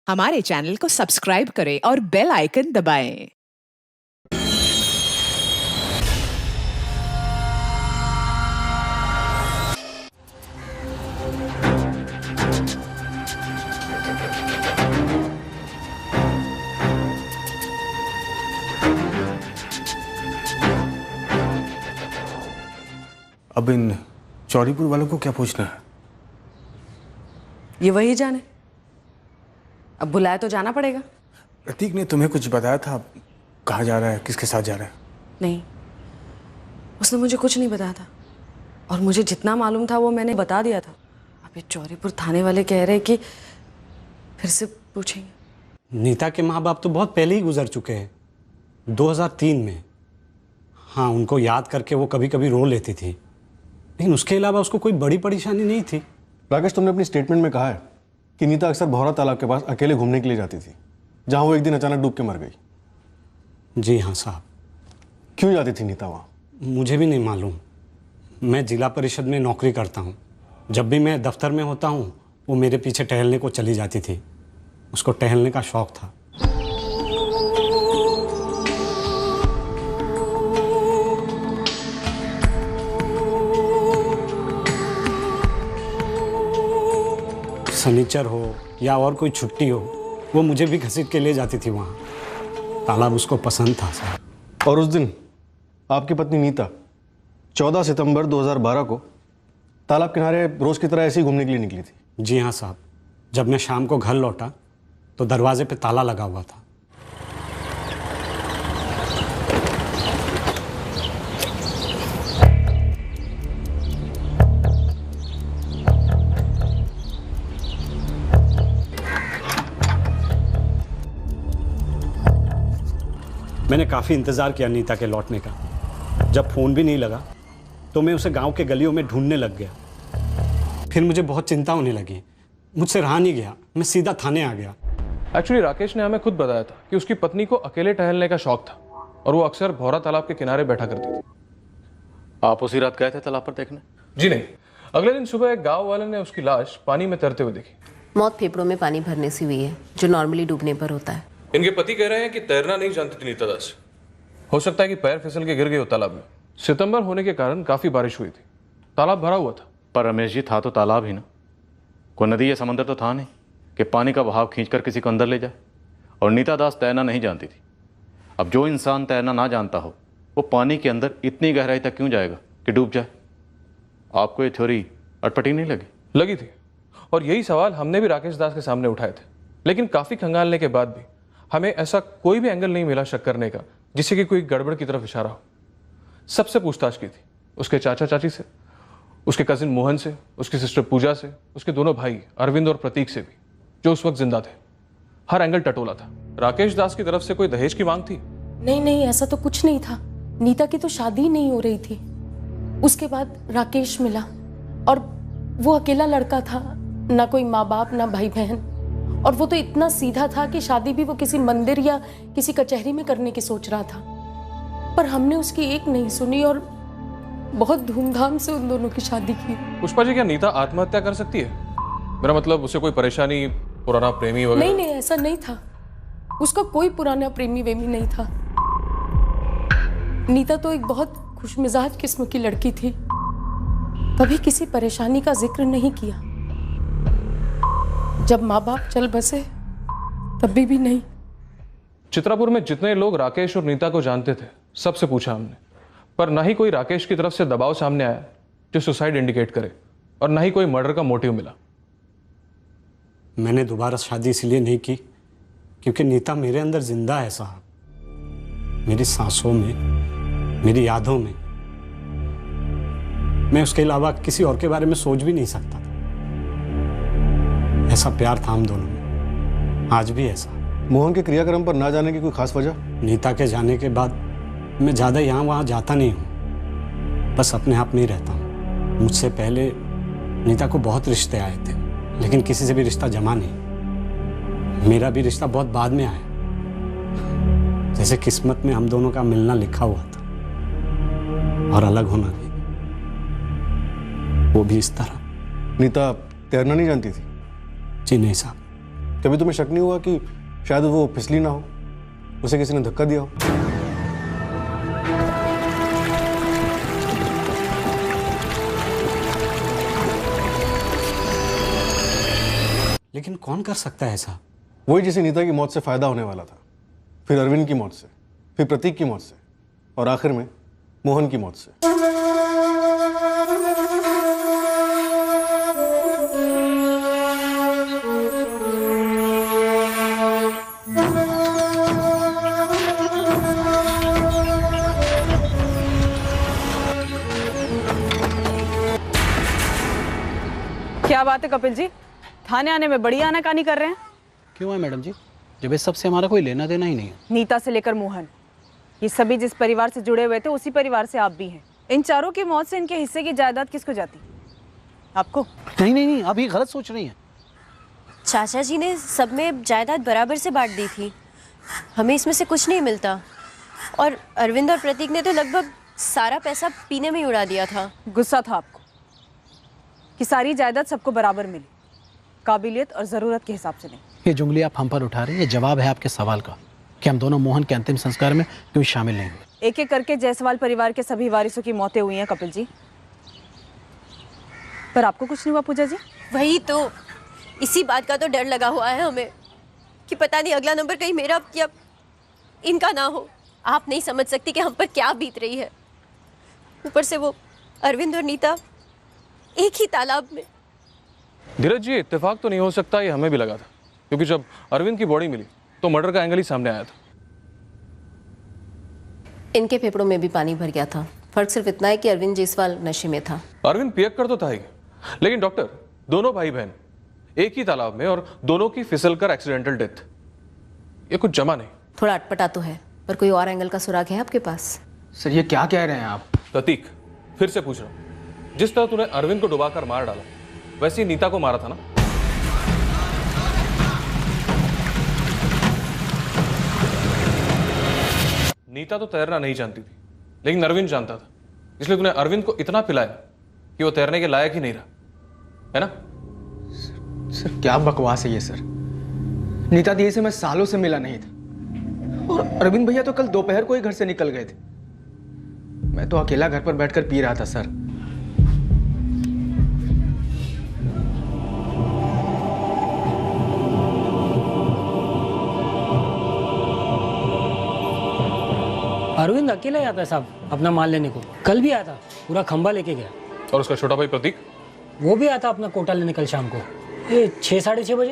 हमारे चैनल को सब्सक्राइब करें और बेल आइकन दबाएं। अब इन चौरीपुर वालों को क्या पूछना है? ये वही जाने। अब बुलाया तो जाना पड़ेगा। प्रतीक ने तुम्हें कुछ बताया था? कहाँ जा रहा है, किसके साथ जा रहा है? नहीं, उसने मुझे कुछ नहीं बताया था और मुझे जितना मालूम था वो मैंने बता दिया था। अब ये चौरीपुर थाने वाले कह रहे कि फिर से पूछेंगे। नीता के माँ बाप तो बहुत पहले ही गुजर चुके हैं, 2003 में। हाँ, उनको याद करके वो कभी कभी रो लेती थी, लेकिन उसके अलावा उसको कोई बड़ी परेशानी नहीं थी। राकेश, तुमने अपनी स्टेटमेंट में कहा है कि नीता अक्सर भौरा तालाब के पास अकेले घूमने के लिए जाती थी, जहां वो एक दिन अचानक डूब के मर गई। जी हाँ साहब। क्यों जाती थी नीता वहाँ? मुझे भी नहीं मालूम। मैं जिला परिषद में नौकरी करता हूँ। जब भी मैं दफ्तर में होता हूँ, वो मेरे पीछे टहलने को चली जाती थी। उसको टहलने का शौक था। शनिचर हो या और कोई छुट्टी हो, वो मुझे भी घसीट के ले जाती थी वहाँ। तालाब उसको पसंद था साहब। और उस दिन आपकी पत्नी नीता 14 सितंबर 2012 को तालाब किनारे रोज की तरह ऐसे ही घूमने के लिए निकली थी। जी हाँ साहब। जब मैं शाम को घर लौटा तो दरवाजे पे ताला लगा हुआ था। मैंने काफ़ी इंतज़ार किया नीता के लौटने का। जब फ़ोन भी नहीं लगा तो मैं उसे गांव के गलियों में ढूंढने लग गया। फिर मुझे बहुत चिंता होने लगी। मुझसे रहा नहीं गया, मैं सीधा थाने आ गया। एक्चुअली राकेश ने हमें खुद बताया था कि उसकी पत्नी को अकेले टहलने का शौक था और वो अक्सर भौरा तालाब के किनारे बैठा करती थी। आप उसी रात गए थे तालाब पर देखने? जी नहीं, अगले दिन सुबह एक गाँव वाले ने उसकी लाश पानी में तैरते हुए देखी। मौत फेफड़ों में पानी भरने से हुई है, जो नॉर्मली डूबने पर होता है। इनके पति कह रहे हैं कि तैरना नहीं जानती थी नीता दास। हो सकता है कि पैर फिसल के गिर गए हो तालाब में। सितंबर होने के कारण काफी बारिश हुई थी, तालाब भरा हुआ था। पर रमेश जी, था तो तालाब ही ना, कोई नदी या समंदर तो था नहीं कि पानी का बहाव खींचकर किसी को अंदर ले जाए। और नीता दास तैरना नहीं जानती थी। अब जो इंसान तैरना ना जानता हो, वो पानी के अंदर इतनी गहराई तक क्यों जाएगा कि डूब जाए? आपको ये थ्योरी अटपटी नहीं लगी थी। और यही सवाल हमने भी राकेश दास के सामने उठाए थे, लेकिन काफी खंगालने के बाद भी हमें ऐसा कोई भी एंगल नहीं मिला शक करने का जिससे कि कोई गड़बड़ की तरफ इशारा हो। सबसे पूछताछ की थी, उसके चाचा चाची से, उसके कजिन मोहन से, उसकी सिस्टर पूजा से, उसके दोनों भाई अरविंद और प्रतीक से भी, जो उस वक्त जिंदा थे। हर एंगल टटोला था। राकेश दास की तरफ से कोई दहेज की मांग थी? नहीं, ऐसा तो कुछ नहीं था। नीता की तो शादी नहीं हो रही थी। उसके बाद राकेश मिला और वो अकेला लड़का था, ना कोई माँ बाप ना भाई बहन। और वो तो इतना सीधा था कि शादी भी वो किसी मंदिर या किसी कचहरी में करने की सोच रहा था। पर हमने उसकी एक नहीं सुनी और बहुत धूमधाम से उन दोनों की शादी की। पुष्पा जी, क्या नीता आत्महत्या कर सकती है? मेरा मतलब, उसे कोई परेशानी, पुराना प्रेमी वगैरह? नहीं, ऐसा नहीं था। उसका कोई पुराना प्रेमी वेमी नहीं था। नीता तो एक बहुत खुशमिजाज किस्म की लड़की थी। कभी किसी परेशानी का जिक्र नहीं किया। जब माँ बाप चल बसे तभी भी नहीं। चित्रापुर में जितने लोग राकेश और नीता को जानते थे, सबसे पूछा हमने, पर ना ही कोई राकेश की तरफ से दबाव सामने आया जो सुसाइड इंडिकेट करे, और ना ही कोई मर्डर का मोटिव मिला। मैंने दोबारा शादी इसलिए नहीं की क्योंकि नीता मेरे अंदर जिंदा है साहब। मेरी सांसों में, मेरी यादों में। मैं उसके अलावा किसी और के बारे में सोच भी नहीं सकता था। ऐसा प्यार था हम दोनों में, आज भी ऐसा। मोहन के क्रियाक्रम पर ना जाने की कोई खास वजह? नीता के जाने के बाद मैं ज़्यादा यहाँ वहाँ जाता नहीं हूँ, बस अपने आप में ही रहता हूँ। मुझसे पहले नीता को बहुत रिश्ते आए थे, लेकिन किसी से भी रिश्ता जमा नहीं। मेरा भी रिश्ता बहुत बाद में आया, जैसे किस्मत में हम दोनों का मिलना लिखा हुआ था, और अलग होना भी, वो भी इस तरह। नीता तैरना नहीं जानती थी? जी नहीं साहब, कभी तुम्हें शक नहीं हुआ कि शायद वो फिसली ना हो, उसे किसी ने धक्का दिया हो? लेकिन कौन कर सकता है ऐसा? वही जिसे नीता की मौत से फायदा होने वाला था, फिर अरविंद की मौत से, फिर प्रतीक की मौत से, और आखिर में मोहन की मौत से। क्या बात है कपिल जी, थाने आने में बड़ी आनाकानी कर रहे हैं? क्यों है मैडम जी, जब इस सब से हमारा कोई लेना देना ही नहीं है। नीता से लेकर मोहन, ये सभी जिस परिवार से जुड़े हुए थे उसी परिवार से आप भी हैं। इन चारों की मौत से इनके हिस्से की जायदाद किसको जाती? आपको? नहीं नहीं नहीं, आप ये गलत सोच रही हैं। चाचा जी ने सब में जायदाद बराबर से बांट दी थी, हमें इसमें से कुछ नहीं मिलता। और अरविंद और प्रतीक ने तो लगभग सारा पैसा पीने में ही उड़ा दिया था। गुस्सा था आपको कि सारी जायदाद सबको बराबर मिली, काबिलियत और ज़रूरत के हिसाब से नहीं। ये जुंगली आप हम पर उठा रहे हैं, ये जवाब है आपके सवाल का कि हम दोनों मोहन के अंतिम संस्कार में क्यों शामिल नहीं हुए। एक एक करके जायसवाल परिवार के सभी वारिसों की मौतें हुई हैं कपिल जी, पर आपको कुछ नहीं हुआ पूजा जी? वही तो, इसी बात का तो डर लगा हुआ है हमें कि पता नहीं अगला नंबर कहीं मेरा या इनका ना हो। आप नहीं समझ सकती कि हम पर क्या बीत रही है। ऊपर से वो अरविंद और नीता एक ही तालाब में। धीरज जी, इत्तेफाक तो नहीं हो सकता, ये हमें भी लगा था, क्योंकि जब अरविंद की बॉडी मिली तो मर्डर का एंगल ही सामने आया था। इनके फेफड़ों में भी पानी भर गया था। फर्क सिर्फ इतना है कि अरविंद जायसवाल नशे में था। अरविंद पियक्कर तो था ही, लेकिन डॉक्टर, दोनों भाई बहन एक ही तालाब में और दोनों की फिसलकर एक्सीडेंटल डेथ, ये कुछ जमा नहीं। थोड़ा अटपटा तो है, पर कोई और एंगल का सुराग है आपके पास? सर ये क्या कह रहे हैं आप? प्रतीक, फिर से पूछ रहा हूं, जिस तरह तूने अरविंद को डुबाकर मार डाला, वैसे ही नीता को मारा था ना? नीता तो तैरना नहीं जानती थी, लेकिन अरविंद जानता था, इसलिए तूने अरविंद को इतना पिलाया कि वो तैरने के लायक ही नहीं रहा, है ना? सर क्या बकवास है ये सर। नीता दी से मैं सालों से मिला नहीं था, और अरविंद भैया तो कल दोपहर को ही घर से निकल गए थे। मैं तो अकेला घर पर बैठकर पी रहा था सर। अरविंद अकेला ही आता है साहब अपना माल लेने को। कल भी आया था, पूरा खंबा लेके गया। और उसका छोटा भाई प्रतीक? वो भी आता अपना कोटा लेने कल शाम को, ये 6 साढ़े 6 बजे।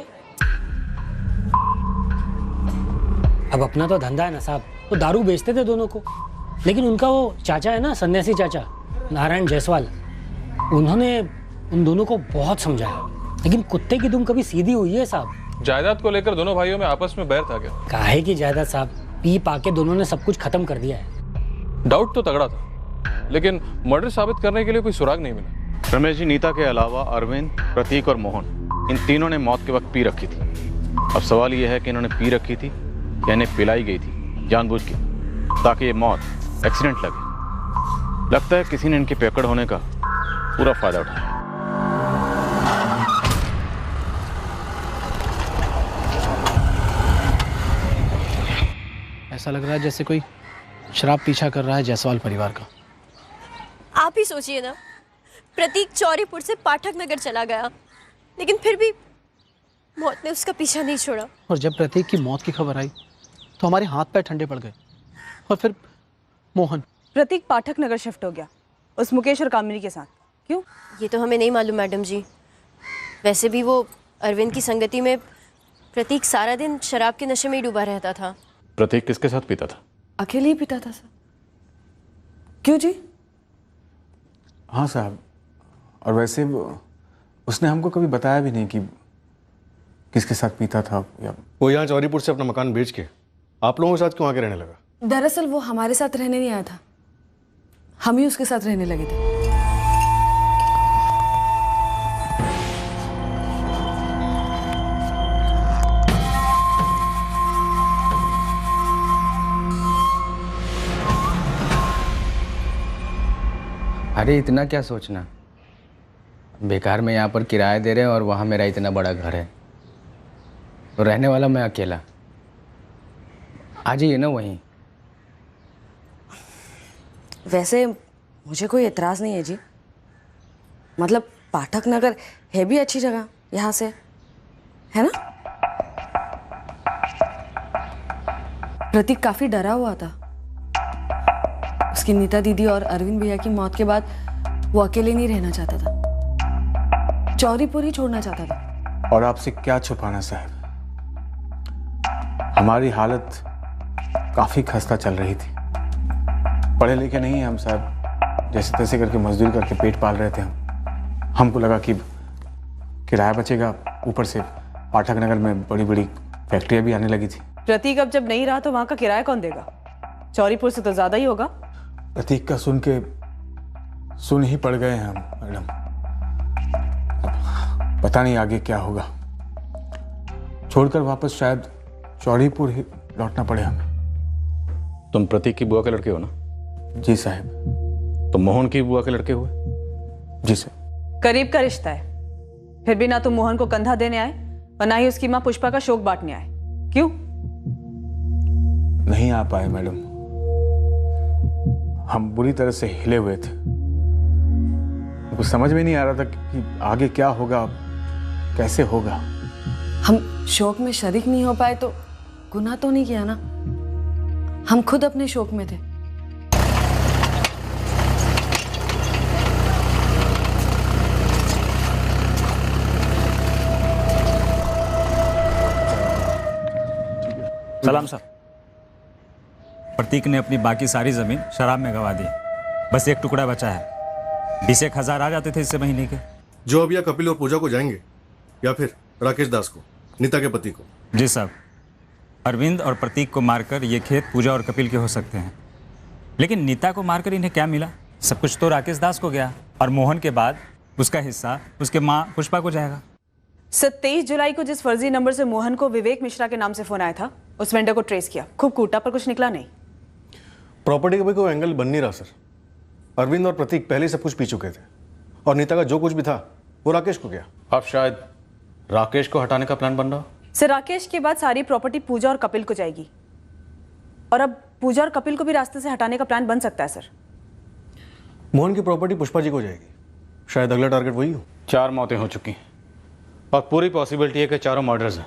अब अपना तो धंधा है ना साहब, वो दारू बेचते थे दोनों को, लेकिन उनका वो चाचा है ना, सन्यासी चाचा नारायण जायसवाल, उन्होंने उन दोनों को बहुत समझाया, लेकिन कुत्ते की दुम कभी सीधी हुई है साहब। जायदाद को लेकर दोनों भाइयों में आपस में बैर था क्या? काहे की जायदाद साहब, पी पाके दोनों ने सब कुछ खत्म कर दिया है। डाउट तो तगड़ा था, लेकिन मर्डर साबित करने के लिए कोई सुराग नहीं मिला। रमेश जी, नीता के अलावा अरविंद, प्रतीक और मोहन, इन तीनों ने मौत के वक्त पी रखी थी। अब सवाल यह है कि इन्होंने पी रखी थी या इन्हें पिलाई गई थी जानबूझ के, ताकि ये मौत एक्सीडेंट लगे। लगता है किसी ने इनके पियक्कड़ होने का पूरा फायदा उठाया। ऐसा लग रहा है जैसे कोई शराब पीछा कर रहा है जायसवाल परिवार का। आप ही सोचिए ना, प्रतीक चौरीपुर से पाठक नगर चला गया, लेकिन फिर भी मौत ने उसका पीछा नहीं छोड़ा। और जब प्रतीक की मौत की खबर आई तो हमारे हाथ पैर ठंडे पड़ गए। और फिर मोहन। प्रतीक पाठक नगर शिफ्ट हो गया उस मुकेश और कामिनी के साथ। क्यों? ये तो हमें नहीं मालूम मैडम जी। वैसे भी वो अरविंद की संगति में प्रतीक सारा दिन शराब के नशे में ही डूबा रहता था। प्रतीक किसके साथ पीता था? अकेले ही पीता था सर। क्यों जी? हाँ साहब, और वैसे उसने हमको कभी बताया भी नहीं कि किसके साथ पीता था। या वो यहाँ चौरीपुर से अपना मकान बेच के आप लोगों के साथ क्यों आके रहने लगा? दरअसल वो हमारे साथ रहने नहीं आया था, हम ही उसके साथ रहने लगे थे। अरे इतना क्या सोचना, बेकार में यहाँ पर किराया दे रहे हैं और वहाँ मेरा इतना बड़ा घर है। तो रहने वाला मैं अकेला। आ जाइए ना वहीं। वैसे मुझे कोई एतराज़ नहीं है जी, मतलब पाठक नगर है भी अच्छी जगह यहाँ से, है ना? प्रतीक काफ़ी डरा हुआ था। उसकी नीता दीदी और अरविंद भैया की मौत के बाद वो अकेले नहीं रहना चाहता था, चौरीपुर ही छोड़ना चाहता था। और आपसे क्या छुपाना साहब, हमारी हालत काफी खस्ता चल रही थी। पढ़े लिखे नहीं हैं हम साहब, जैसे तैसे करके मजदूरी करके पेट पाल रहे थे हम। हमको लगा कि किराया बचेगा, ऊपर से पाठक नगर में बड़ी बड़ी फैक्ट्रियां भी आने लगी थी। प्रतीक अब जब नहीं रहा तो वहां का किराया कौन देगा? चौरीपुर से तो ज्यादा ही होगा। प्रतीक का सुन ही पड़ गए हैं हम मैडम। पता नहीं आगे क्या होगा, छोड़कर वापस शायद चौड़ीपुर ही लौटना पड़े हमें। तुम प्रतीक की बुआ के लड़के हो ना? जी साहब। तो मोहन की बुआ के लड़के हुए? जी सर। करीब का रिश्ता है, फिर भी ना तुम मोहन को कंधा देने आए और ना ही उसकी माँ पुष्पा का शोक बांटने आए। क्यों? नहीं आ पाए मैडम, हम बुरी तरह से हिले हुए थे। कुछ समझ में नहीं आ रहा था कि आगे क्या होगा, कैसे होगा। हम शोक में शरीक नहीं हो पाए तो गुनाह तो नहीं किया ना? हम खुद अपने शोक में थे। सलाम साहब। प्रतीक ने अपनी बाकी सारी जमीन शराब में गंवा दी, बस एक टुकड़ा बचा है। 20,000 आ जाते थे इससे महीने के। जो अब या कपिल और पूजा को जाएंगे या फिर राकेश दास को, नीता के पति को? जी साहब, अरविंद और प्रतीक को मारकर ये खेत पूजा और कपिल के हो सकते हैं, लेकिन नीता को मारकर इन्हें क्या मिला? सब कुछ तो राकेश दास को गया, और मोहन के बाद उसका हिस्सा उसके माँ पुष्पा को जाएगा। 23 जुलाई को जिस फर्जी नंबर से मोहन को विवेक मिश्रा के नाम से फोन आया था, उस वेंडर को ट्रेस किया, खूब कूटा पर कुछ निकला नहीं। प्रॉपर्टी का भी कोई एंगल बन नहीं रहा सर। अरविंद और प्रतीक पहले सब कुछ पी चुके थे, और नीता का जो कुछ भी था वो राकेश को गया। अब शायद राकेश को हटाने का प्लान बन रहा। सर, राकेश के बाद सारी प्रॉपर्टी पूजा और कपिल को जाएगी, और अब पूजा और कपिल को भी रास्ते से हटाने का प्लान बन सकता है सर। मोहन की प्रॉपर्टी पुष्पा जी को जाएगी, शायद अगला टारगेट वही हो। 4 मौतें हो चुकी हैं और पूरी पॉसिबिलिटी है कि चारों मर्डर्स हैं।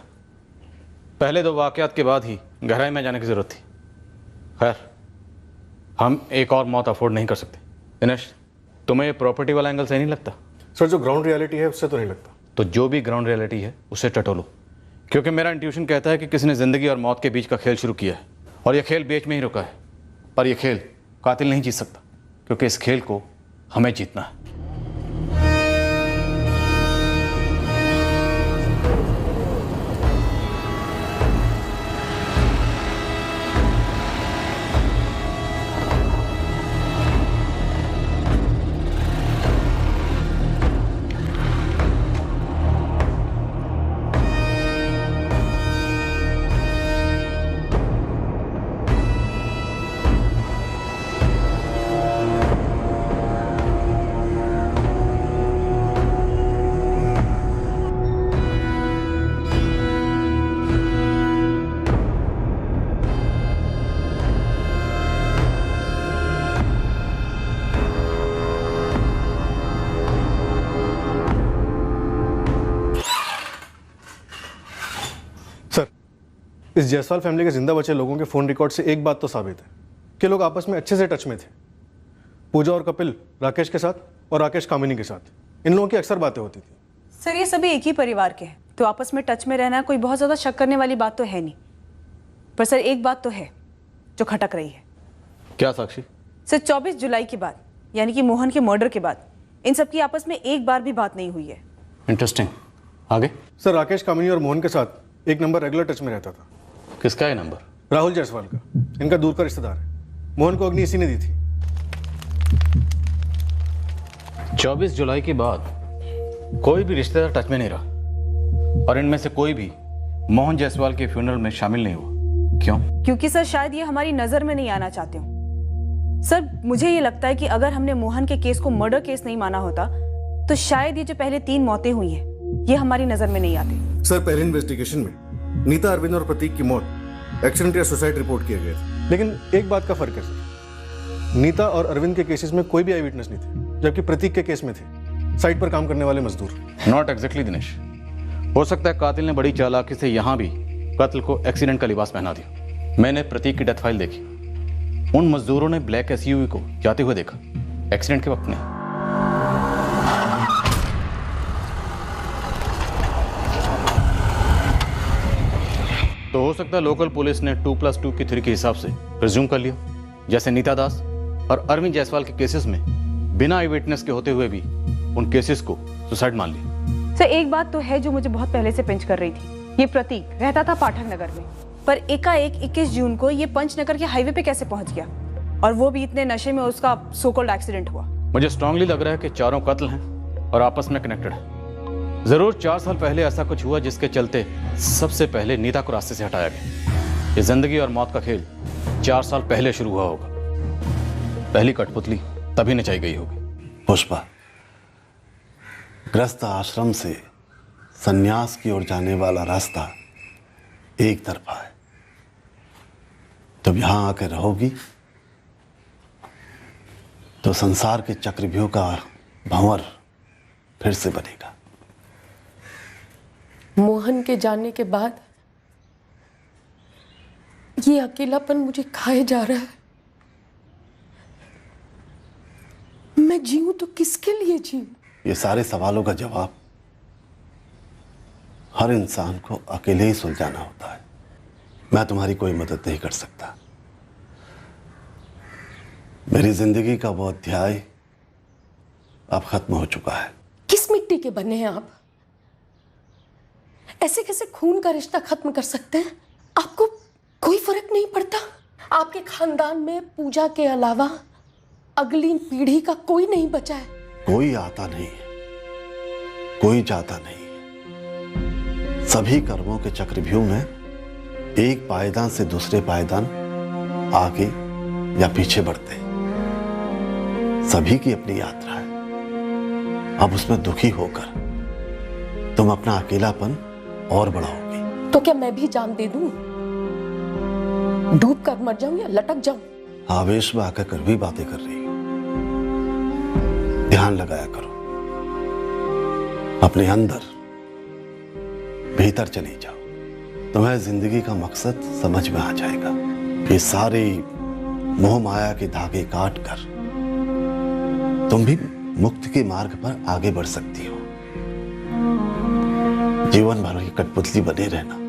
पहले 2 वाकयात के बाद ही गहराई में जाने की जरूरत थी। खैर, हम एक और मौत अफोर्ड नहीं कर सकते। दिनेश, तुम्हें ये प्रॉपर्टी वाला एंगल सही नहीं लगता? सर, जो ग्राउंड रियलिटी है उससे तो नहीं लगता। तो जो भी ग्राउंड रियलिटी है उसे टटोलो, क्योंकि मेरा इंट्यूशन कहता है कि किसी ने जिंदगी और मौत के बीच का खेल शुरू किया है, और यह खेल बीच में ही रुका है। पर यह खेल कातिल नहीं जीत सकता, क्योंकि इस खेल को हमें जीतना है। इस जायसवाल फैमिली के जिंदा बचे लोगों के फ़ोन रिकॉर्ड से एक बात तो साबित है कि लोग आपस में अच्छे से टच में थे। पूजा और कपिल राकेश के साथ, और राकेश कामिनी के साथ। इन लोगों की अक्सर बातें होती थी। सर, ये सभी एक ही परिवार के हैं, तो आपस में टच में रहना कोई बहुत ज़्यादा शक करने वाली बात तो है नहीं। पर सर, एक बात तो है जो खटक रही है। क्या साक्षी? सर, 24 जुलाई के बाद, यानी कि मोहन के मर्डर के बाद, इन सब की आपस में एक बार भी बात नहीं हुई है। इंटरेस्टिंग। आगे? सर, राकेश कामिनी और मोहन के साथ एक नंबर रेगुलर टच में रहता था। किसका है नंबर? राहुल जायसवाल का, इनका दूर का रिश्तेदार है। मोहन को अग्नि इसी ने दी थी। 24 जुलाई के बाद कोई भी रिश्तेदार टच में नहीं रहा, और इनमें से कोई भी मोहन जायसवाल के फ्यूनरल में शामिल नहीं हुआ। क्यों? क्योंकि सर, शायद ये हमारी नजर में नहीं आना चाहते हो। सर, मुझे ये लगता है कि अगर हमने मोहन के केस को मर्डर केस नहीं माना होता, तो शायद ये जो पहले 3 मौतें हुई हैं, ये हमारी नजर में नहीं आती। सर, पहले इन्वेस्टिगेशन में नीता, अरविंद और प्रतीक की मौत एक्सीडेंट या सुसाइड रिपोर्ट किए गए थे, लेकिन एक बात का फर्क है सर, नीता और अरविंद के केसेस में कोई भी आई विटनेस नहीं थे, जबकि प्रतीक के केस में थे साइट पर काम करने वाले मजदूर। नॉट एग्जैक्टली दिनेश, हो सकता है कातिल ने बड़ी चालाकी से यहाँ भी कत्ल को एक्सीडेंट का लिबास पहना दिया। मैंने प्रतीक की डेथ फाइल देखी, उन मजदूरों ने ब्लैक एसयूवी को जाते हुए देखा, एक्सीडेंट के वक्त नहीं। तो हो सकता है लोकल पुलिस ने 2+2 की थ्योरी के हिसाब से प्रिज्यूम कर लिया, जैसे नीता दास और अरविंद जायसवाल के केसेस में बिना आई विटनेस के होते हुए भी उन केसेस को सुसाइड मान लिया। सर एक बात तो है जो मुझे बहुत पहले से पिंच कर रही थी, ये प्रतीक रहता था पाठक नगर में, पर एकाएक 21 जून को ये पंचनगर के हाईवे पे कैसे पहुंच गया, और वो भी इतने नशे में उसका सो कॉल्ड एक्सीडेंट हुआ। मुझे स्ट्रांगली लग रहा है कि चारों कत्ल हैं और आपस में कनेक्टेड है। जरूर 4 साल पहले ऐसा कुछ हुआ जिसके चलते सबसे पहले नीता को रास्ते से हटाया गया। ये जिंदगी और मौत का खेल 4 साल पहले शुरू हुआ होगा। पहली कठपुतली तभी नचाई गई होगी। पुष्पा, ग्रस्त आश्रम से संन्यास की ओर जाने वाला रास्ता एक तरफा है। जब यहां आकर रहोगी तो संसार के चक्रव्यूह का भंवर फिर से बनेगा। मोहन के जाने के बाद ये अकेलापन मुझे खाए जा रहा है। मैं जीऊं तो किसके लिए जीऊं? ये सारे सवालों का जवाब हर इंसान को अकेले ही सुलझाना होता है। मैं तुम्हारी कोई मदद नहीं कर सकता। मेरी जिंदगी का वो अध्याय अब खत्म हो चुका है। किस मिट्टी के बने हैं आप? ऐसे कैसे खून का रिश्ता खत्म कर सकते हैं? आपको कोई फर्क नहीं पड़ता? आपके खानदान में पूजा के अलावा अगली पीढ़ी का कोई नहीं बचा है। कोई आता नहीं है, कोई जाता नहीं है। सभी कर्मों के चक्रव्यूह में एक पायदान से दूसरे पायदान आगे या पीछे बढ़ते हैं। सभी की अपनी यात्रा है। अब उसमें दुखी होकर तुम अपना अकेलापन और बढ़ाओगी। तो क्या मैं भी जान दे दूं? डूब कर मर जाऊं या लटक जाऊं? आवेश में आकर कड़वी बातें कर रही हो। ध्यान लगाया करो। अपने अंदर भीतर चली जाओ। तुम्हें जिंदगी का मकसद समझ में आ जाएगा। ये सारे मोह माया के धागे काट कर तुम भी मुक्ति के मार्ग पर आगे बढ़ सकती हो। जीवन भर की कठपुतली बने रहना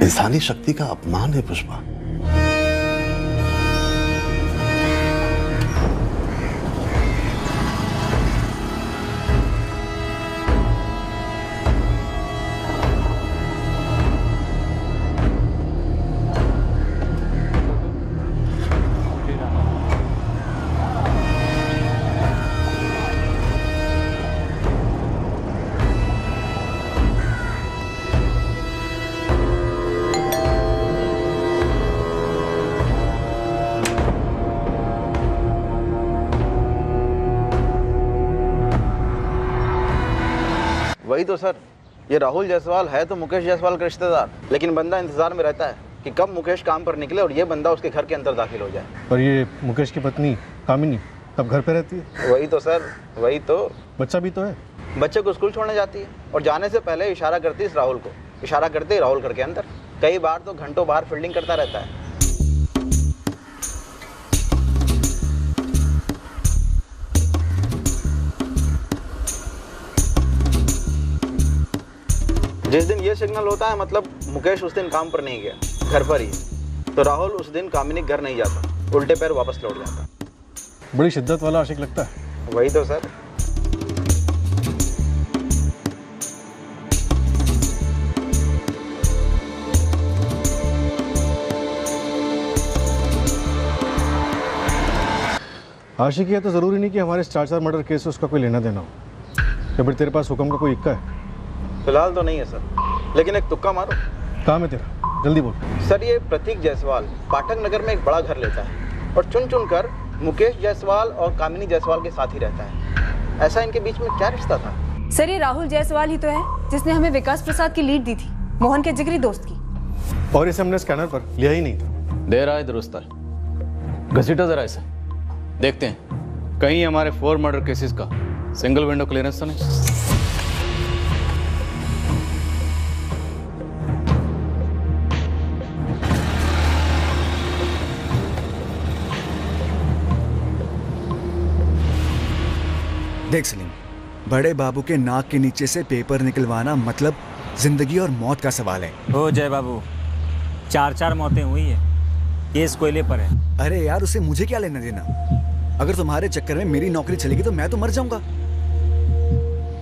इंसानी शक्ति का अपमान है पुष्पा। वही तो सर, ये राहुल जायसवाल है तो मुकेश जायसवाल का रिश्तेदार, लेकिन बंदा इंतजार में रहता है कि कब मुकेश काम पर निकले और ये बंदा उसके घर के अंदर दाखिल हो जाए। पर ये मुकेश की पत्नी कामिनी तब घर पे रहती है। वही तो सर, वही तो। बच्चा भी तो है। बच्चे को स्कूल छोड़ने जाती है और जाने से पहले इशारा करती है इस राहुल को। इशारा करते ही राहुल घर के अंदर। कई बार तो घंटों बाहर फील्डिंग करता रहता है। जिस दिन ये सिग्नल होता है मतलब मुकेश उस दिन काम पर नहीं गया, घर पर ही। तो राहुल उस दिन कामिनी घर नहीं जाता, उल्टे पैर वापस लौट जाता। बड़ी शिद्दत वाला आशिक लगता है। वही तो सर। आशिकी है तो जरूरी नहीं कि हमारे 4 मर्डर केस से उसका कोई लेना देना हो। या फिर तेरे पास हुक्म का कोई इक्का है? फिलहाल तो नहीं है सर, लेकिन एक तुक्का मारो। काम है तेरा, जल्दी बोल। सर ये प्रतीक जायसवाल पाठक नगर में एक बड़ा घर लेता है और चुन चुन कर मुकेश जायसवाल और कामिनी जायसवाल के साथ ही रहता है। ऐसा इनके बीच में क्या रिश्ता था? सर ये राहुल जायसवाल ही तो है जिसने हमें विकास प्रसाद की लीड दी थी। मोहन के जिगरी दोस्त की। और इसे हमने स्कैनर पर लिया ही नहीं था। देर आए दुरुस्त आए। घसीटा जरा इसे, देखते हैं कहीं हमारे 4 मर्डर केसेस का सिंगल विंडो क्लियरेंस तो नहीं। देख सलीम, बड़े बाबू के नाक के नीचे से पेपर निकलवाना मतलब जिंदगी और मौत का सवाल है। ओ जय बाबू, 4 मौतें हुई है, केस कोयले पर है। अरे यार, उसे मुझे क्या लेना देना? अगर तुम्हारे चक्कर में मेरी नौकरी चलेगी तो मैं तो मर जाऊंगा।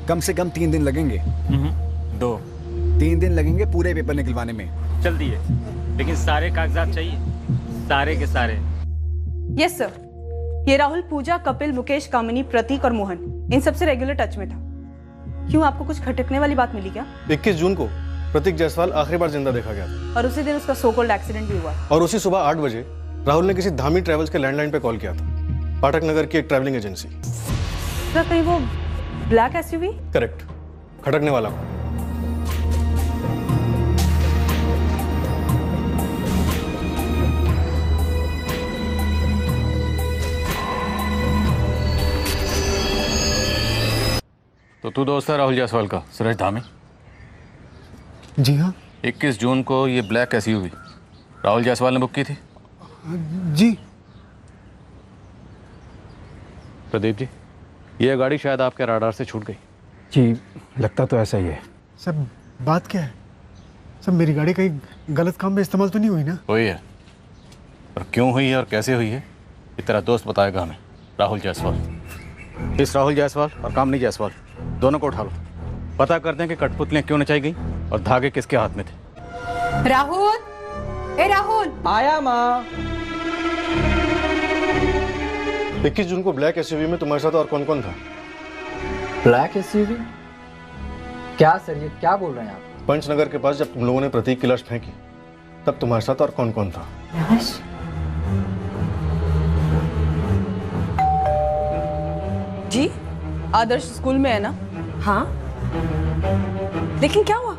कम से कम 3 दिन लगेंगे। 2 3 दिन लगेंगे पूरे पेपर निकलवाने में। चल दिए, लेकिन सारे कागजात चाहिए, सारे के सारे। Yes sir. ये राहुल पूजा, कपिल, मुकेश, कामिनी, प्रतीक और मोहन इन सबसे रेगुलर टच में था। क्यों, आपको कुछ खटकने वाली बात मिली क्या? 21 जून को प्रतीक जायसवाल आखिरी बार जिंदा देखा गया था। और उसी दिन उसका सो कॉल्ड एक्सीडेंट भी हुआ। और उसी सुबह 8 बजे राहुल ने किसी धामी ट्रेवल्स के लैंडलाइन पे कॉल किया था, पाठक नगर की एक ट्रैवलिंग एजेंसी। सर, कहीं वो ब्लैक एसयूवी? करेक्ट, खटकने वाला। तो तू दोस्त है राहुल जायसवाल का, सुरेश धामी? जी हाँ। 21 जून को ये ब्लैक एसयूवी राहुल जायसवाल ने बुक की थी? जी। प्रदीप जी, ये गाड़ी शायद आपके राडार से छूट गई। जी, लगता तो ऐसा ही है। सर, बात क्या है? सर, मेरी गाड़ी कहीं गलत काम में इस्तेमाल तो नहीं हुई ना? हुई है, और क्यों हुई है और कैसे हुई है ये तेरा दोस्त बताएगा हमें, राहुल जायसवाल। इस राहुल जायसवाल और कामनी जायसवाल दोनों को उठा लो, पता करते हैं कि कठपुतलियां क्यों नचाई गई और धागे किसके हाथ में थे। राहुल, ए राहुल। आया माँ। 21 जून को ब्लैक एसयूवी में तुम्हारे साथ और कौन कौन था? Black SUV? क्या सर, ये क्या बोल रहे हैं आप? पंचनगर के पास जब तुम लोगों ने प्रतीक की लाश फेंकी तब तुम्हारे साथ और कौन कौन था? जी, आदर्श स्कूल में है ना? हाँ। लेकिन क्या हुआ?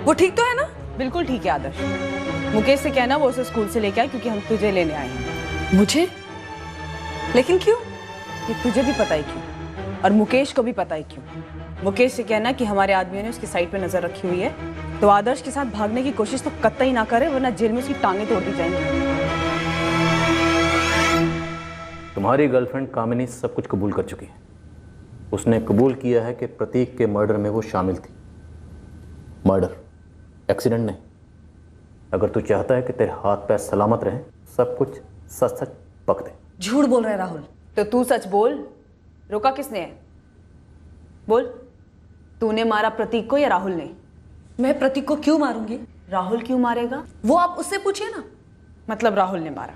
वो ठीक तो है ना? बिल्कुल ठीक है आदर्श। मुकेश से कहना वो उसे स्कूल से लेके आए, क्योंकि हम तुझे लेने आए हैं। मुझे? लेकिन क्यों? ये तुझे भी पता है क्यों, और मुकेश को भी पता है क्यों। मुकेश से कहना कि हमारे आदमियों ने उसकी साइड पे नजर रखी हुई है, तो आदर्श के साथ भागने की कोशिश तो कतई ना करे, वरना जेल में उसकी टांगें तोड़ दी जाएंगी। तुम्हारी गर्लफ्रेंड कामिनी सब कुछ कबूल कर चुकी है। उसने कबूल किया है कि प्रतीक के मर्डर में वो शामिल थी। मर्डर, एक्सीडेंट नहीं। अगर तू चाहता है कि तेरे हाथ पैर सलामत रहें, सब कुछ सच सच पक दे। झूठ बोल रहा है राहुल। तो तू सच बोल, रोका किसने है? बोल, तूने मारा प्रतीक को या राहुल ने? मैं प्रतीक को क्यों मारूंगी? राहुल क्यों मारेगा? वो आप उससे पूछिए ना। मतलब राहुल ने मारा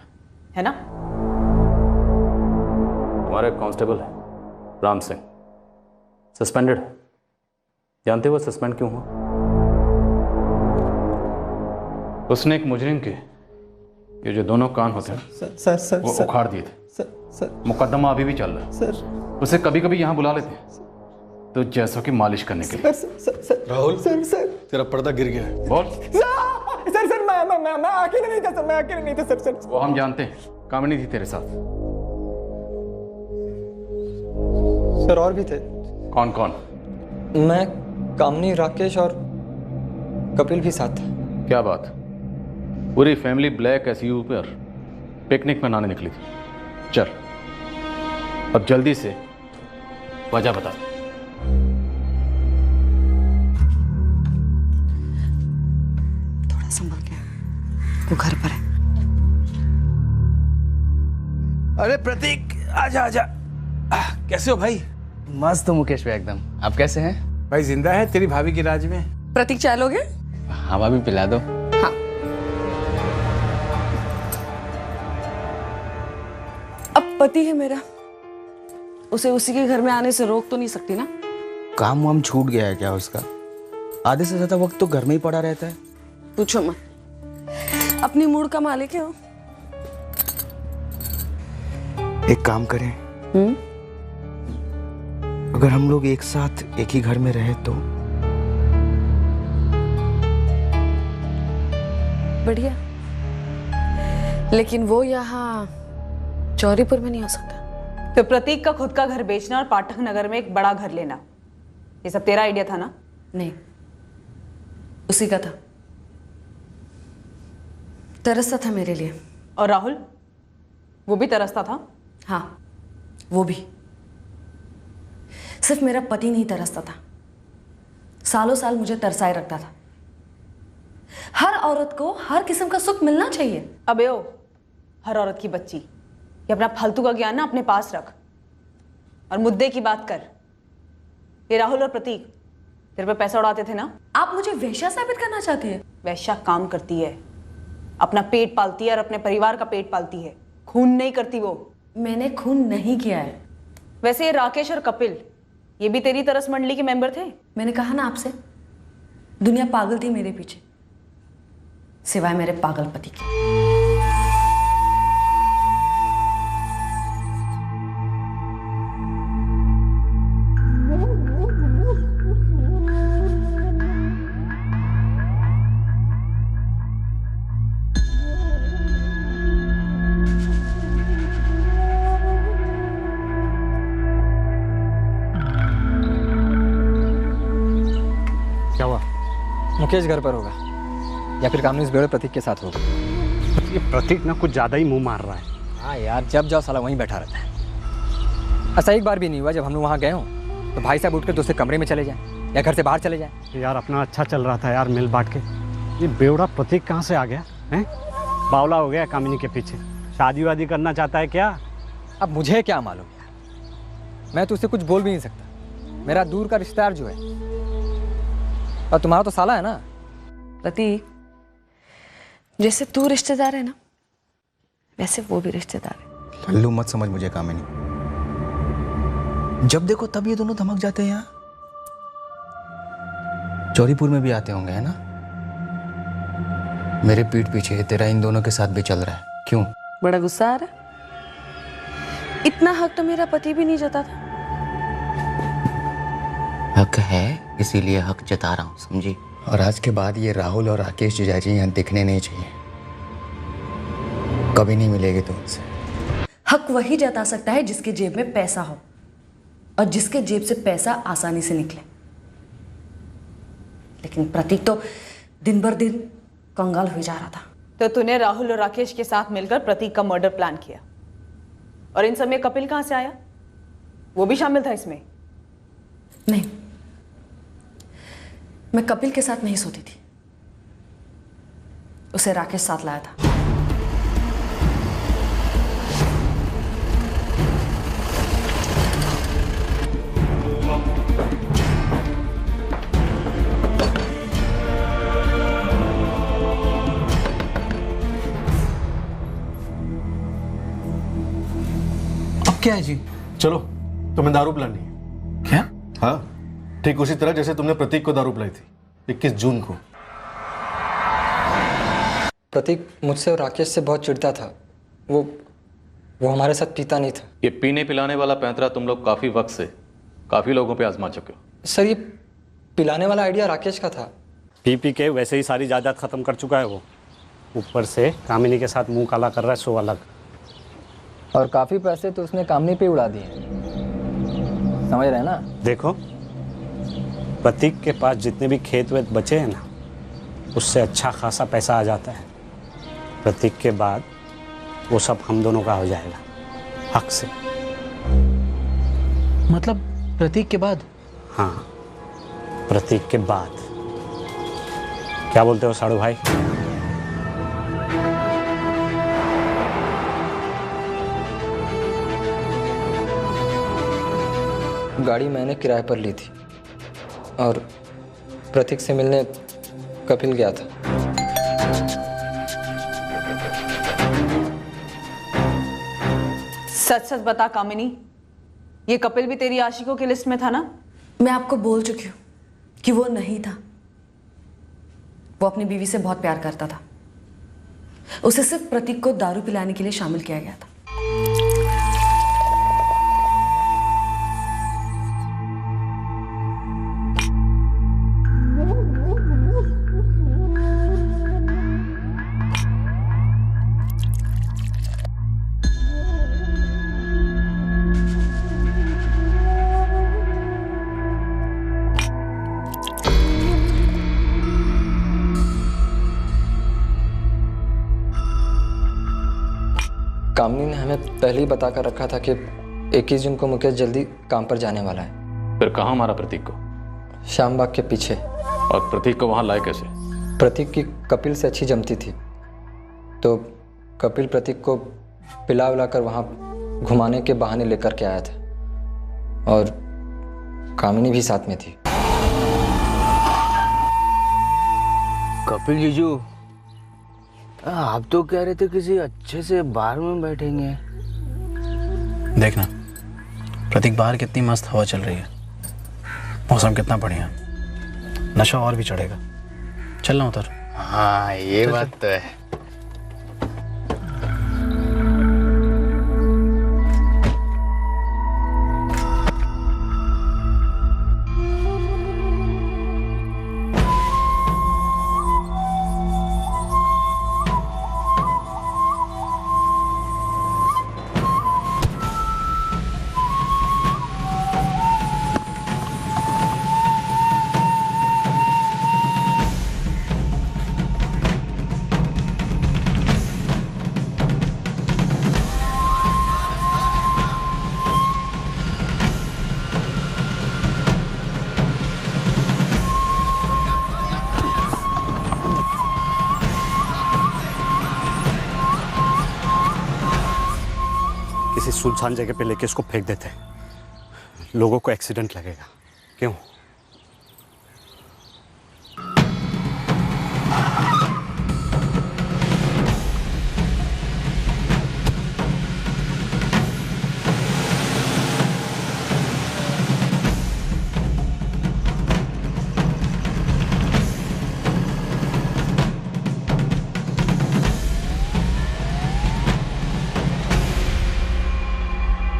है ना? तुम्हारा एक कांस्टेबल है राम सिंह, सस्पेंडेड है। जानते हो वो सस्पेंड क्यों हुआ? उसने एक मुजरिम के ये जो दोनों कान होते हैं सर वो उखाड़ दिए थे। सर मुकदमा अभी भी चल रहा है। सर उसे कभी कभी यहाँ बुला लेते हैं तो जैसों की मालिश करने के लिए। राहुल, सर तेरा पर्दा गिर गया है। बोल। सर मैं अकेले नहीं था सर, मैं अकेले नहीं था सर। वो हम जानते हैं, कामिनी थी तेरे साथ। सर और भी थे। कौन कौन? मैं, कामनी, राकेश और कपिल भी साथ थे। क्या बात, पूरी फैमिली ब्लैक एसयूवी पर पिकनिक मनाने निकली थी। चल अब जल्दी से वजह बता। थोड़ा संभल के, वो घर पर है। अरे प्रतीक, आजा आजा। कैसे हो भाई? मस्त हो मुकेश भाई एकदम। आप कैसे हैं? भाई जिंदा है तेरी भाभी की राज में। प्रतीक चाय लोगे? हवा भी पिला दो। हाँ। अब पति है मेरा, उसे उसी के घर में आने से रोक तो नहीं सकती ना? काम वाम छूट गया है क्या उसका? आधे से ज्यादा वक्त तो घर में ही पड़ा रहता है। पूछो मत, अपनी मूड का मालिक है वो। एक काम करें, अगर हम लोग एक साथ एक ही घर में रहे तो? बढ़िया, लेकिन वो यहाँ चौरीपुर में नहीं हो सकता। तो प्रतीक का खुद का घर बेचना और पाठक नगर में एक बड़ा घर लेना, ये सब तेरा आइडिया था ना? नहीं, उसी का था। तरसता था मेरे लिए। और राहुल, वो भी तरसता था? हाँ, वो भी। सिर्फ मेरा पति नहीं तरसता था, सालों साल मुझे तरसाए रखता था। हर औरत को हर किस्म का सुख मिलना चाहिए। अबे ओ, हर औरत की बच्ची, ये अपना फालतू का ज्ञान ना अपने पास रख और मुद्दे की बात कर। ये राहुल और प्रतीक तेरे पे पैसा उड़ाते थे ना? आप मुझे वेश्या साबित करना चाहती है? वेश्या काम करती है, अपना पेट पालती है और अपने परिवार का पेट पालती है, खून नहीं करती वो। मैंने खून नहीं किया है। वैसे ये राकेश और कपिल, ये भी तेरी तरस मंडली के मेंबर थे? मैंने कहा ना आपसे, दुनिया पागल थी मेरे पीछे, सिवाय मेरे पागल पति के। क्या हुआ? मुकेश घर पर होगा या फिर कामनी इस बेड़े प्रतीक के साथ होगा। ये प्रतीक ना कुछ ज़्यादा ही मुंह मार रहा है। हाँ यार, जब जाओ साला वहीं बैठा रहता है। ऐसा एक बार भी नहीं हुआ जब हम लोग वहाँ गए हों तो भाई साहब उठ कर दूसरे कमरे में चले जाएं या घर से बाहर चले जाएं। यार अपना अच्छा चल रहा था यार, मिल बांट के। ये बेवड़ा प्रतीक कहाँ से आ गया है? बावला हो गया कामिनी के पीछे। शादी वादी करना चाहता है क्या? अब मुझे क्या मालूम यार, मैं तो उससे कुछ बोल भी नहीं सकता। मेरा दूर का रिश्तेदार जो है, और तुम्हारा तो साला है ना। प्रतीक, जैसे तू रिश्तेदार है ना, वैसे वो भी रिश्तेदार है। लल्लू मत समझ मुझे कामिनी, जब देखो तब ये दोनों धमक जाते हैं यहाँ। चौरीपुर में भी आते होंगे, है ना? मेरे पीठ पीछे तेरा इन दोनों के साथ भी चल रहा है, क्यों? बड़ा गुस्सा आ रहा? इतना हक तो मेरा पति भी नहीं जता था। हक है, इसीलिए हक जता रहा हूँ, समझी? और आज के बाद ये राहुल और राकेश जीजाजी यहाँ दिखने नहीं चाहिए, कभी नहीं मिलेगी तुमसे। हक वही जता सकता है जिसके जेब में पैसा हो, और जिसके जेब से पैसा आसानी से निकले। लेकिन प्रतीक तो दिन भर दिन कंगाल हो जा रहा था। तो तूने राहुल और राकेश के साथ मिलकर प्रतीक का मर्डर प्लान किया, और इन सब में कपिल कहां से आया? वो भी शामिल था इसमें? नहीं, मैं कपिल के साथ नहीं सोती थी, उसे राकेश साथ लाया था। अब क्या है जी? चलो, तुम्हें दारू पिलानी है। क्या? हाँ, ठीक उसी तरह जैसे तुमने प्रतीक को दारू पिलाई थी 21 जून को। प्रतीक मुझसे और राकेश से बहुत चिढ़ता था। वो हमारे साथ पीता नहीं था। ये पीने पिलाने वाला पैंतरा तुम लोग काफ़ी वक्त से काफ़ी लोगों पे आजमा चुके हो। सर, ये पिलाने वाला आइडिया राकेश का था। पी पी के वैसे ही सारी जायदाद खत्म कर चुका है वो, ऊपर से कामिनी के साथ मुंह काला कर रहा है, सो अलग। और काफ़ी पैसे तो उसने कामनी पे उड़ा दिए, समझ रहे हैं ना? देखो, प्रतीक के पास जितने भी खेत वेत बचे हैं ना, उससे अच्छा खासा पैसा आ जाता है। प्रतीक के बाद वो सब हम दोनों का हो जाएगा, हक से। मतलब प्रतीक के बाद? हाँ, प्रतीक के बाद। क्या बोलते हो साड़ू भाई? गाड़ी मैंने किराए पर ली थी और प्रतीक से मिलने कपिल गया था। सच सच बता कामिनी, ये कपिल भी तेरी आशिकों की लिस्ट में था ना? मैं आपको बोल चुकी हूँ कि वो नहीं था। वो अपनी बीवी से बहुत प्यार करता था। उसे सिर्फ प्रतीक को दारू पिलाने के लिए शामिल किया गया था। कामनी ने हमें पहले ही बता कर रखा था कि 21 जून को मुकेश जल्दी काम पर जाने वाला है। फिर कहाँ मारा प्रतीक को? श्यामबाग के पीछे। और प्रतीक को वहाँ लाए कैसे? प्रतीक की कपिल से अच्छी जमती थी, तो कपिल प्रतीक को पिला उला कर वहाँ घुमाने के बहाने लेकर के आया था, और कामिनी भी साथ में थी। कपिल जीजू, आप तो कह रहे थे किसी अच्छे से बार में बैठेंगे। देखना प्रतीक, बाहर कितनी मस्त हवा चल रही है, मौसम कितना बढ़िया, नशा और भी चढ़ेगा। चल ना उधर। हाँ ये बात तो है। किसी सुनसान जगह पे लेके इसको फेंक देते हैं, लोगों को एक्सीडेंट लगेगा। क्यों?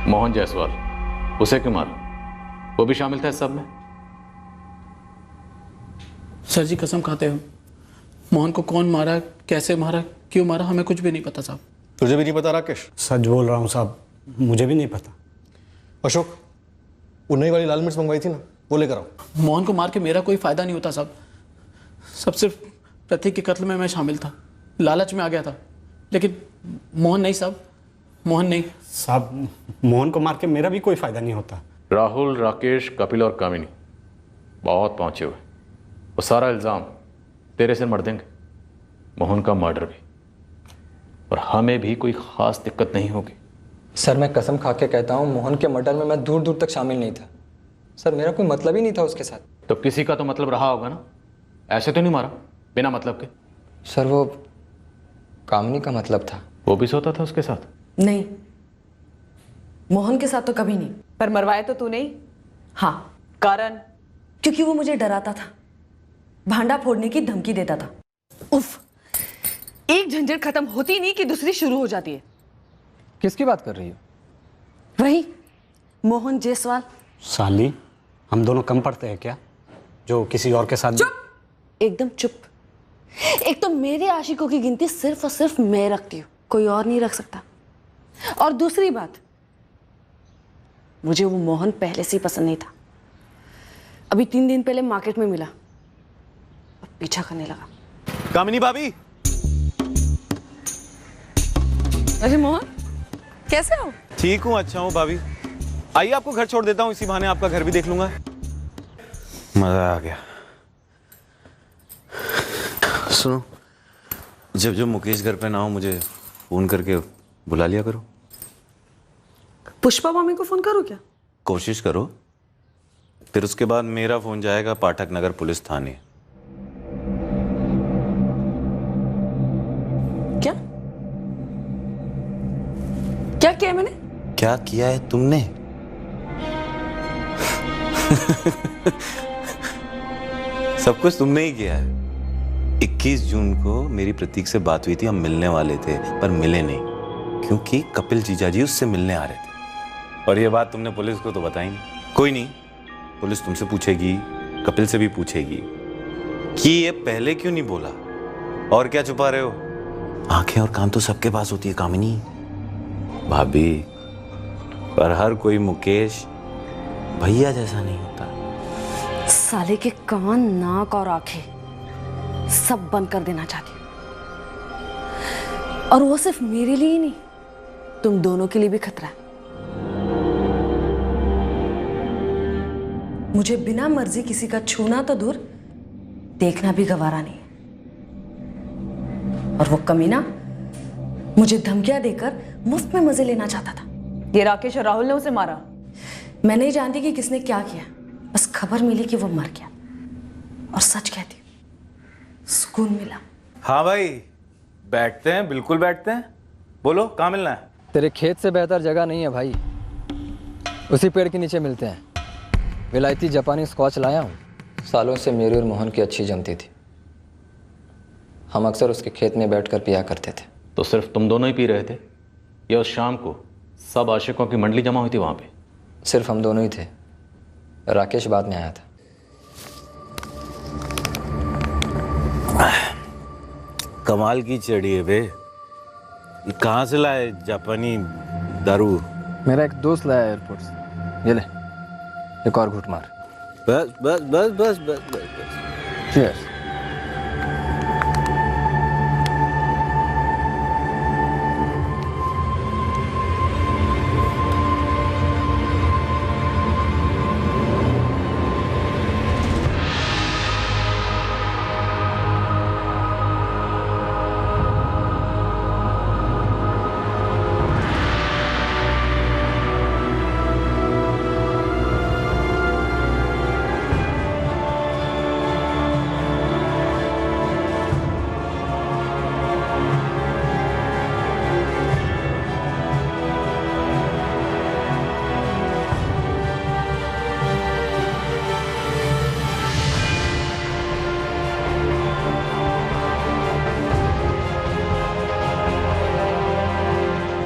मोहन जायसवाल, उसे क्यों मारा? वो भी शामिल था इस सब में? सर जी कसम खाते हो, मोहन को कौन मारा, कैसे मारा, क्यों मारा, हमें कुछ भी नहीं पता साहब। तुझे भी नहीं पता राकेश? सच बोल रहा हूँ साहब, मुझे भी नहीं पता। अशोक, वो नई वाली लाल मिर्च मंगवाई थी ना, वो लेकर आओ। मोहन को मार के मेरा कोई फायदा नहीं होता साहब। सब सिर्फ प्रतीक के कत्ल में मैं शामिल था, लालच में आ गया था, लेकिन मोहन नहीं साहब, मोहन नहीं। साहब, मोहन को मार के मेरा भी कोई फायदा नहीं होता। राहुल, राकेश, कपिल और कामिनी बहुत पहुंचे हुए, वो सारा इल्ज़ाम तेरे से मर देंगे, मोहन का मर्डर भी, और हमें भी कोई ख़ास दिक्कत नहीं होगी। सर मैं कसम खा के कहता हूँ, मोहन के मर्डर में मैं दूर दूर तक शामिल नहीं था। सर मेरा कोई मतलब ही नहीं था उसके साथ। तो किसी का तो मतलब रहा होगा ना, ऐसे तो नहीं मारा बिना मतलब के। सर वो कामिनी का मतलब था। वो भी सोता था उसके साथ? नहीं, मोहन के साथ तो कभी नहीं। पर मरवाया तो तू नहीं? हाँ। कारण? क्योंकि वो मुझे डराता था, भांडा फोड़ने की धमकी देता था। उफ, एक झंझट खत्म होती नहीं कि दूसरी शुरू हो जाती है। किसकी बात कर रही हो? वही मोहन जायसवाल। साली, हम दोनों कम पड़ते हैं क्या, जो किसी और के साथ? चुप, एकदम चुप। एक तो मेरे आशिकों की गिनती सिर्फ और सिर्फ मैं रखती हूँ, कोई और नहीं रख सकता। और दूसरी बात, मुझे वो मोहन पहले से ही पसंद नहीं था। अभी 3 दिन पहले मार्केट में मिला और पीछा करने लगा। कामिनी भाभी। अरे मोहन, कैसे हो? ठीक हूँ, अच्छा हूँ भाभी। आइए आपको घर छोड़ देता हूँ, इसी बहाने आपका घर भी देख लूंगा। मजा आ गया। सुनो, जब जब मुकेश घर पे ना हो मुझे फोन करके बुला लिया करो। पुष्पा मामी को फोन करो क्या? कोशिश करो, फिर उसके बाद मेरा फोन जाएगा पाठक नगर पुलिस थाने। क्या क्या किया मैंने? क्या किया है तुमने? सब कुछ तुमने ही किया है। 21 जून को मेरी प्रतीक से बात हुई थी, हम मिलने वाले थे पर मिले नहीं, क्योंकि कपिल जीजाजी उससे मिलने आ रहे थे। और ये बात तुमने पुलिस को तो बताई नहीं। कोई नहीं, पुलिस तुमसे पूछेगी, कपिल से भी पूछेगी कि ये पहले क्यों नहीं बोला, और क्या छुपा रहे हो। आंखें और कान तो सबके पास होती है कामिनी भाभी, पर हर कोई मुकेश भैया जैसा नहीं होता। साले के कान, नाक और आंखें सब बंद कर देना चाहती हूँ, और वो सिर्फ मेरे लिए ही नहीं, तुम दोनों के लिए भी खतरा है। मुझे बिना मर्जी किसी का छूना तो दूर, देखना भी गवारा नहीं है। और वो कमीना मुझे धमकियां देकर मुफ्त में मजे लेना चाहता था। ये राकेश और राहुल ने उसे मारा? मैं नहीं जानती कि किसने क्या किया, बस खबर मिली कि वो मर गया। और सच कहती हूँ, सुकून मिला। हाँ भाई, बैठते हैं, बिल्कुल बैठते हैं। बोलो, कहाँ मिलना है? तेरे खेत से बेहतर जगह नहीं है भाई, उसी पेड़ के नीचे मिलते हैं। विलायती जापानी स्कॉच लाया हूँ, सालों से मेरी और मोहन की अच्छी जमती थी। हम अक्सर उसके खेत में बैठकर पिया करते थे। तो सिर्फ तुम दोनों ही पी रहे थे या उस शाम को सब आशिकों की मंडली जमा हुई थी वहां पे? सिर्फ हम दोनों ही थे, राकेश बाद में आया था। कमाल की चढ़ी है बे। ये कहाँ से लाए जापानी दारू? मेरा एक दोस्त लाया एयरपोर्ट से। ये ले, एक और घूंट मार। बस बस बस बस बस बस बस। Cheers।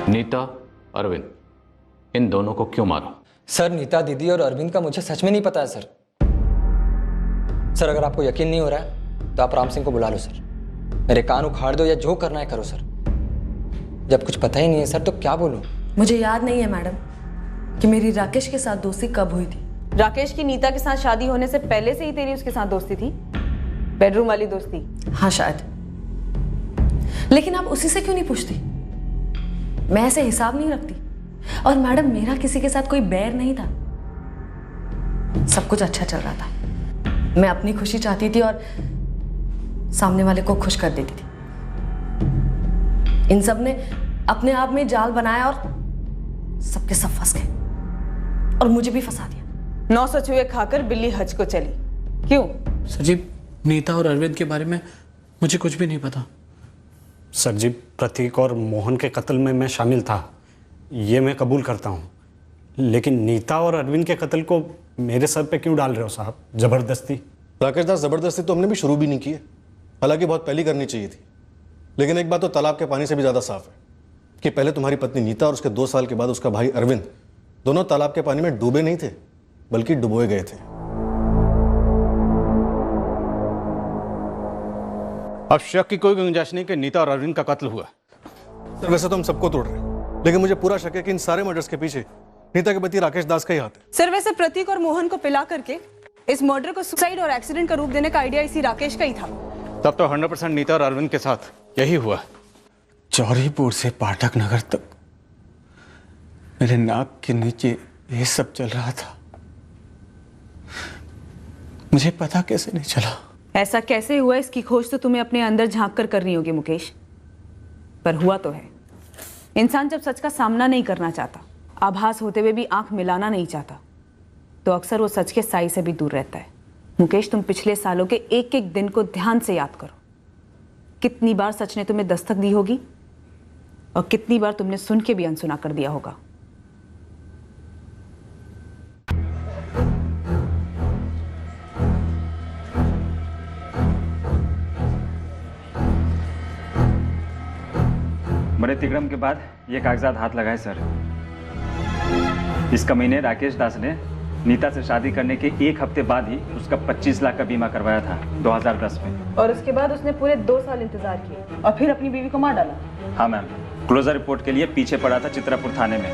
नीता, अरविंद, इन दोनों को क्यों मारा? सर, नीता दीदी और अरविंद का मुझे सच में नहीं पता है सर। सर, अगर आपको यकीन नहीं हो रहा है तो आप राम सिंह को बुला लो सर। मेरे कान उखाड़ दो या जो करना है करो सर। जब कुछ पता ही नहीं है सर तो क्या बोलूं? मुझे याद नहीं है मैडम कि मेरी राकेश के साथ दोस्ती कब हुई थी। राकेश की नीता के साथ शादी होने से पहले से ही तेरी उसके साथ दोस्ती थी? बेडरूम वाली दोस्ती? हाँ शायद, लेकिन आप उसी से क्यों नहीं पूछती? मैं ऐसे हिसाब नहीं रखती। और मैडम, मेरा किसी के साथ कोई बैर नहीं था, सब कुछ अच्छा चल रहा था। मैं अपनी खुशी चाहती थी और सामने वाले को खुश कर देती थी। इन सब ने अपने आप में जाल बनाया और सबके सब फंस गए और मुझे भी फंसा दिया। 900 चूहे खाकर बिल्ली हज को चली। क्यों? सजीव, नीता और अरविंद के बारे में मुझे कुछ भी नहीं पता। सर जी, प्रतीक और मोहन के कत्ल में मैं शामिल था, ये मैं कबूल करता हूँ। लेकिन नीता और अरविंद के कत्ल को मेरे सर पे क्यों डाल रहे हो साहब, जबरदस्ती? राकेश दास, जबरदस्ती तो हमने भी शुरू भी नहीं की है, हालांकि बहुत पहले करनी चाहिए थी। लेकिन एक बात तो तालाब के पानी से भी ज़्यादा साफ है कि पहले तुम्हारी पत्नी नीता और उसके 2 साल के बाद उसका भाई अरविंद दोनों तालाब के पानी में डूबे नहीं थे, बल्कि डुबोए गए थे। अब शक की कोई गुंजाइश नहीं कि नीता और अरविंद का कत्ल हुआ। सर, वैसे तो हम सबको तोड़ रहे हैं, लेकिन मुझे पूरा शक है कि इन सारे मर्डर्स के पीछे नीता के पति राकेश दास का ही हाथ है। सर, वैसे प्रतीक और मोहन को पिला करके इस मर्डर को सुसाइड और एक्सीडेंट का रूप देने का आइडिया इसी राकेश का ही था। तब तो 100% नीता और अरविंद के साथ यही हुआ। चौरीपुर से पाठक नगर तक मेरे नाक के नीचे ये सब चल रहा था, मुझे पता कैसे नहीं चला? ऐसा कैसे हुआ इसकी खोज तो तुम्हें अपने अंदर झांक कर करनी होगी मुकेश, पर हुआ तो है। इंसान जब सच का सामना नहीं करना चाहता, आभास होते हुए भी आंख मिलाना नहीं चाहता, तो अक्सर वो सच के साई से भी दूर रहता है। मुकेश, तुम पिछले सालों के एक एक दिन को ध्यान से याद करो। कितनी बार सच ने तुम्हें दस्तक दी होगी और कितनी बार तुमने सुन के भी अनसुना कर दिया होगा। बड़े तिक्रम के बाद ये कागजात हाथ लगाए सर। इस कमीने राकेश दास ने नीता से शादी करने के 1 हफ्ते बाद ही उसका 25 लाख का बीमा करवाया था 2010 में। और उसके बाद उसने पूरे 2 साल इंतजार किए और फिर अपनी बीवी को मार डाला। हाँ मैम, क्लोजर रिपोर्ट के लिए पीछे पड़ा था चित्रापुर थाने में।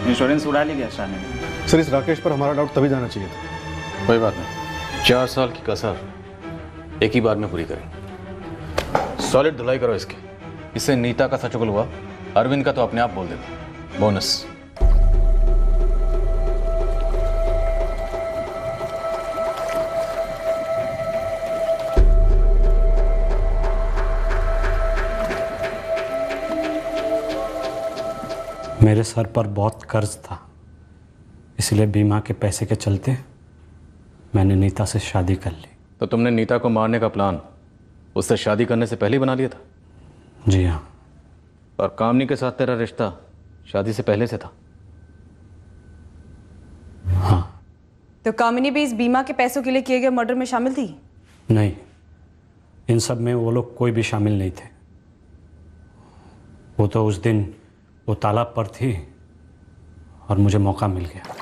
इंश्योरेंस उड़ा ली गया शाने में। सर, इस राकेश पर हमारा डाउट तभी जाना चाहिए था। कोई बात नहीं, 4 साल की कसर एक ही बार में पूरी करें। सॉलिड धुलाई करो इसकी। इससे नीता का सच उगल हुआ अरविंद का तो अपने आप बोल देता। बोनस। मेरे सर पर बहुत कर्ज था, इसलिए बीमा के पैसे के चलते मैंने नीता से शादी कर ली। तो तुमने नीता को मारने का प्लान उससे शादी करने से पहले ही बना लिया था? जी हाँ। और कामनी के साथ तेरा रिश्ता शादी से पहले से था? हाँ। तो कामिनी भी इस बीमा के पैसों के लिए किए गए मर्डर में शामिल थी? नहीं, इन सब में वो लोग कोई भी शामिल नहीं थे। वो तो उस दिन वो तालाब पर थी और मुझे मौका मिल गया।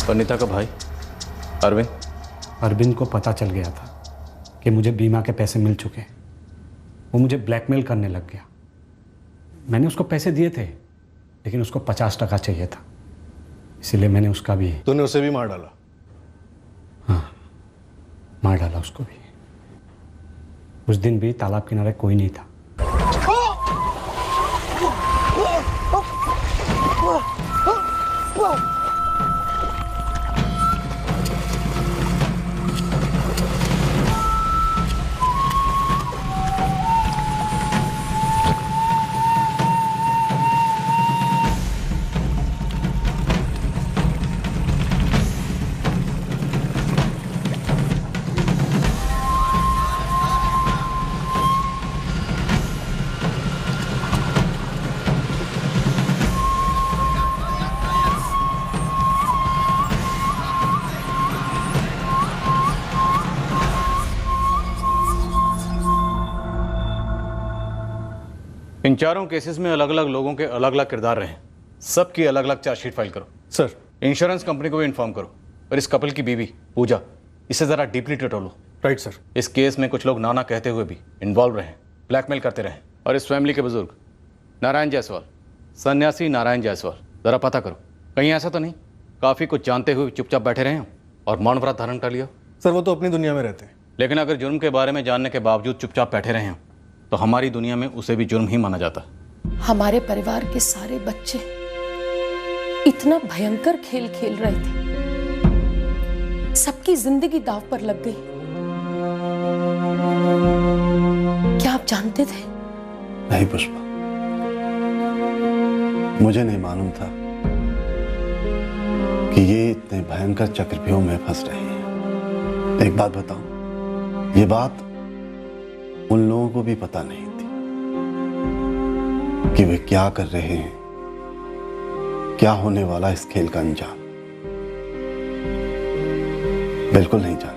और नीता का भाई अरविंद? अरविंद को पता चल गया था कि मुझे बीमा के पैसे मिल चुके। वो मुझे ब्लैकमेल करने लग गया। मैंने उसको पैसे दिए थे, लेकिन उसको 50% चाहिए था, इसीलिए मैंने उसका भी। तूने उसे भी मार डाला? हाँ, मार डाला उसको भी। उस दिन भी तालाब किनारे कोई नहीं था। इन चारों केसेस में अलग अलग लोगों के अलग अलग किरदार रहे। सबकी अलग अलग चार्जशीट फाइल करो। सर। इंश्योरेंस कंपनी को भी इन्फॉर्म करो, और इस कपल की बीवी पूजा, इसे जरा डीपली टटोलो। Right sir. इस केस में कुछ लोग नाना कहते हुए भी इन्वॉल्व रहे, ब्लैकमेल करते रहे। और इस फैमिली के बुजुर्ग नारायण जायसवाल, सन्यासी नारायण जायसवाल, जरा पता करो कहीं ऐसा तो नहीं काफ़ी कुछ जानते हुए चुपचाप बैठे रहे हो और मौन व्रत धारण कर लिया। सर वो तो अपनी दुनिया में रहते हैं। लेकिन अगर जुर्म के बारे में जानने के बावजूद चुपचाप बैठे रहे हो तो हमारी दुनिया में उसे भी जुर्म ही माना जाता है। हमारे परिवार के सारे बच्चे इतना भयंकर खेल खेल रहे थे, सबकी जिंदगी दांव पर लग गई। क्या आप जानते थे? नहीं पुष्पा, मुझे नहीं मालूम था कि ये इतने भयंकर चक्रव्यूह में फंस रही है। एक बात बताऊं, ये बात उन लोगों को भी पता नहीं थी कि वे क्या कर रहे हैं, क्या होने वाला इस खेल का अंजाम। बिल्कुल नहीं जानते।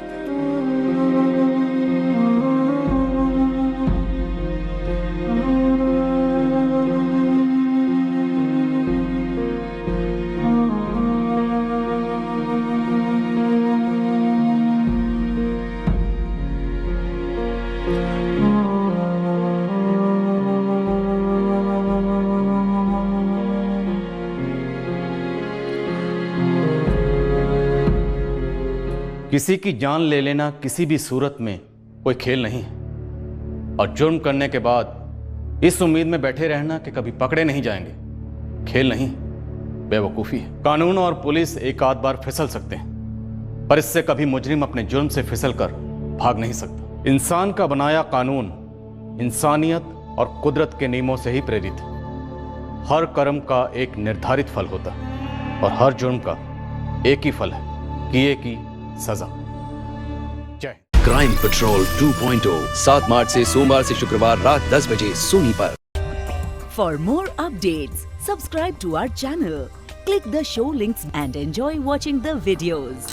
किसी की जान ले लेना किसी भी सूरत में कोई खेल नहीं है, और जुर्म करने के बाद इस उम्मीद में बैठे रहना कि कभी पकड़े नहीं जाएंगे, खेल नहीं, बेवकूफ़ी है। कानून और पुलिस एक आध बार फिसल सकते हैं, पर इससे कभी मुजरिम अपने जुर्म से फिसल कर भाग नहीं सकता। इंसान का बनाया कानून इंसानियत और कुदरत के नियमों से ही प्रेरित है। हर कर्म का एक निर्धारित फल होता है और हर जुर्म का एक ही फल है, किए की सजा। जय। क्राइम पेट्रोल 2.0 7 मार्च से सोमवार से शुक्रवार रात 10 बजे सोनी पर। For more updates, subscribe to our channel, click the show links and enjoy watching the videos.